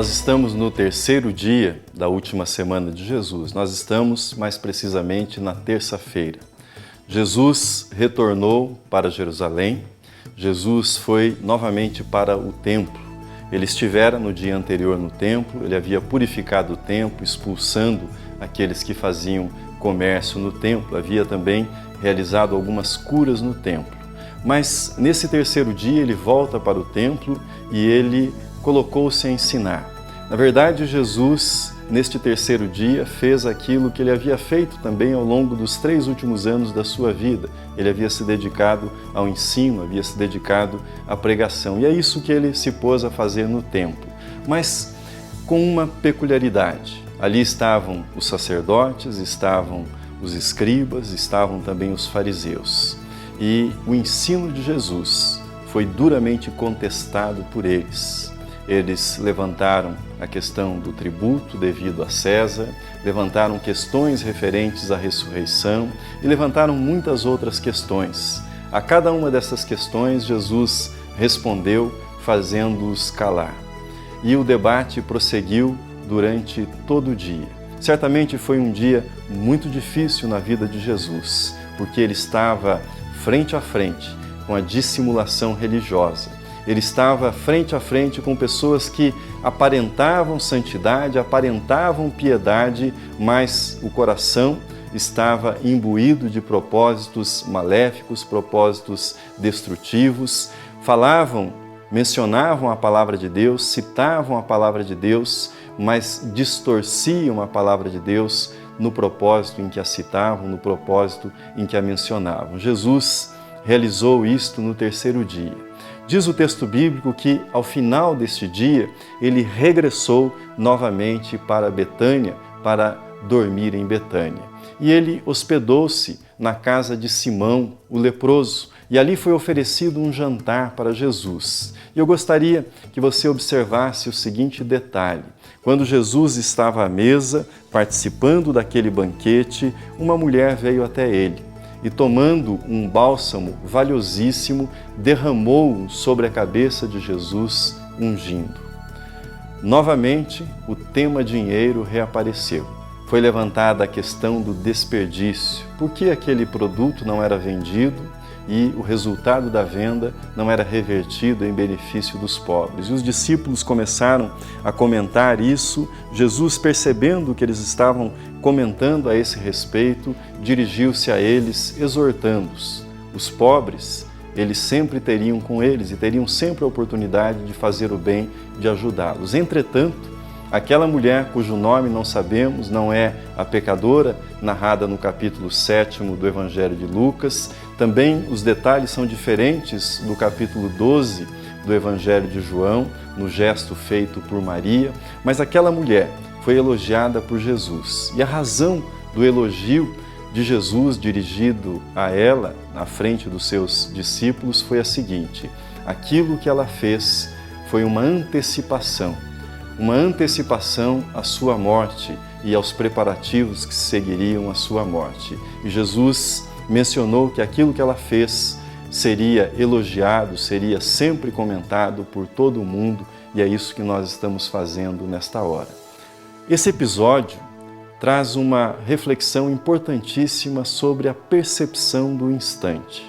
Nós estamos no terceiro dia da última semana de Jesus. Nós estamos, mais precisamente, na terça-feira. Jesus retornou para Jerusalém. Jesus foi novamente para o templo. Ele estivera no dia anterior no templo, ele havia purificado o templo, expulsando aqueles que faziam comércio no templo. Havia também realizado algumas curas no templo. Mas nesse terceiro dia ele volta para o templo e ele colocou-se a ensinar. Na verdade, Jesus, neste terceiro dia, fez aquilo que ele havia feito também ao longo dos 3 últimos anos da sua vida. Ele havia se dedicado ao ensino, havia se dedicado à pregação. E é isso que ele se pôs a fazer no templo. Mas com uma peculiaridade. Ali estavam os sacerdotes, estavam os escribas, estavam também os fariseus. E o ensino de Jesus foi duramente contestado por eles. Eles levantaram a questão do tributo devido a César, levantaram questões referentes à ressurreição e levantaram muitas outras questões. A cada uma dessas questões, Jesus respondeu fazendo-os calar. E o debate prosseguiu durante todo o dia. Certamente foi um dia muito difícil na vida de Jesus, porque ele estava frente a frente com a dissimulação religiosa. Ele estava frente a frente com pessoas que aparentavam santidade, aparentavam piedade, mas o coração estava imbuído de propósitos maléficos, propósitos destrutivos. Falavam, mencionavam a palavra de Deus, citavam a palavra de Deus, mas distorciam a palavra de Deus no propósito em que a citavam, no propósito em que a mencionavam. Jesus realizou isto no terceiro dia. Diz o texto bíblico que, ao final deste dia, ele regressou novamente para Betânia, para dormir em Betânia. E ele hospedou-se na casa de Simão, o leproso, e ali foi oferecido um jantar para Jesus. E eu gostaria que você observasse o seguinte detalhe. Quando Jesus estava à mesa, participando daquele banquete, uma mulher veio até ele. E tomando um bálsamo valiosíssimo, derramou-o sobre a cabeça de Jesus, ungindo. Novamente, o tema dinheiro reapareceu. Foi levantada a questão do desperdício. Por que aquele produto não era vendido e o resultado da venda não era revertido em benefício dos pobres? E os discípulos começaram a comentar isso. Jesus, percebendo que eles estavam comentando a esse respeito, dirigiu-se a eles, exortando-os. Os pobres, eles sempre teriam com eles e teriam sempre a oportunidade de fazer o bem, de ajudá-los. Entretanto, aquela mulher cujo nome não sabemos, não é a pecadora, narrada no capítulo 7 do Evangelho de Lucas. Também os detalhes são diferentes do capítulo 12 do Evangelho de João, no gesto feito por Maria. Mas aquela mulher foi elogiada por Jesus. E a razão do elogio de Jesus dirigido a ela, na frente dos seus discípulos, foi a seguinte: aquilo que ela fez foi uma antecipação à sua morte e aos preparativos que seguiriam a sua morte. E Jesus mencionou que aquilo que ela fez seria elogiado, seria sempre comentado por todo o mundo, e é isso que nós estamos fazendo nesta hora. Esse episódio traz uma reflexão importantíssima sobre a percepção do instante.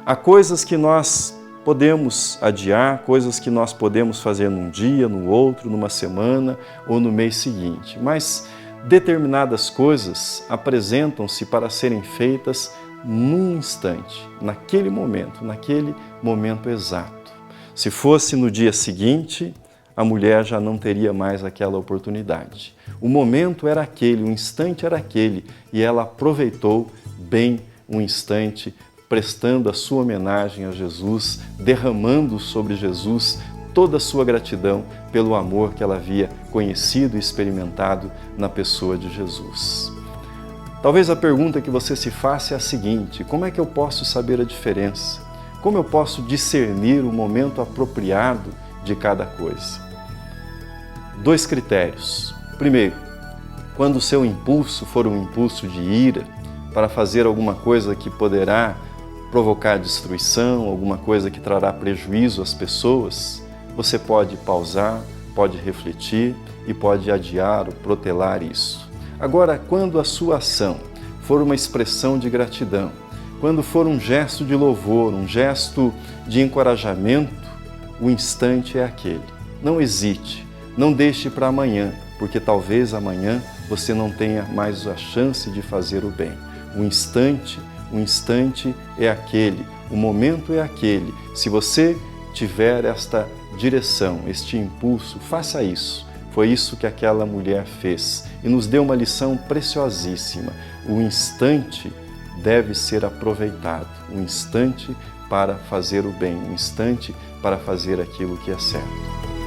Há coisas que nós podemos adiar, coisas que nós podemos fazer num dia, no outro, numa semana ou no mês seguinte, mas determinadas coisas apresentam-se para serem feitas num instante, naquele momento exato. Se fosse no dia seguinte, a mulher já não teria mais aquela oportunidade. O momento era aquele, o instante era aquele, e ela aproveitou bem o instante, prestando a sua homenagem a Jesus, derramando sobre Jesus toda a sua gratidão pelo amor que ela havia conhecido e experimentado na pessoa de Jesus. Talvez a pergunta que você se faça é a seguinte: como é que eu posso saber a diferença? Como eu posso discernir o momento apropriado de cada coisa? 2 critérios. Primeiro, quando o seu impulso for um impulso de ira, para fazer alguma coisa que poderá provocar destruição, alguma coisa que trará prejuízo às pessoas, você pode pausar, pode refletir e pode adiar ou protelar isso. Agora, quando a sua ação for uma expressão de gratidão, quando for um gesto de louvor, um gesto de encorajamento, o instante é aquele. Não hesite, não deixe para amanhã, porque talvez amanhã você não tenha mais a chance de fazer o bem. O instante é aquele, o momento é aquele. Se você tiver esta direção, este impulso, faça isso. Foi isso que aquela mulher fez e nos deu uma lição preciosíssima. O instante deve ser aproveitado, um instante para fazer o bem, um instante para fazer aquilo que é certo.